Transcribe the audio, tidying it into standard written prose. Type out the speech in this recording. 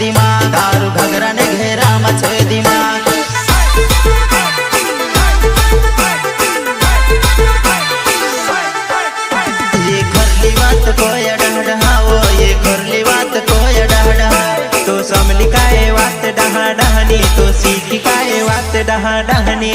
दिमाग दारू घगरा ने घेरा मचे दिमाग ये घरली बात कोई डहडहाओ ये घरली बात कोई डहडहा तो समली काय वात डहा डहनी तो सीखी काय वात डहा डहनी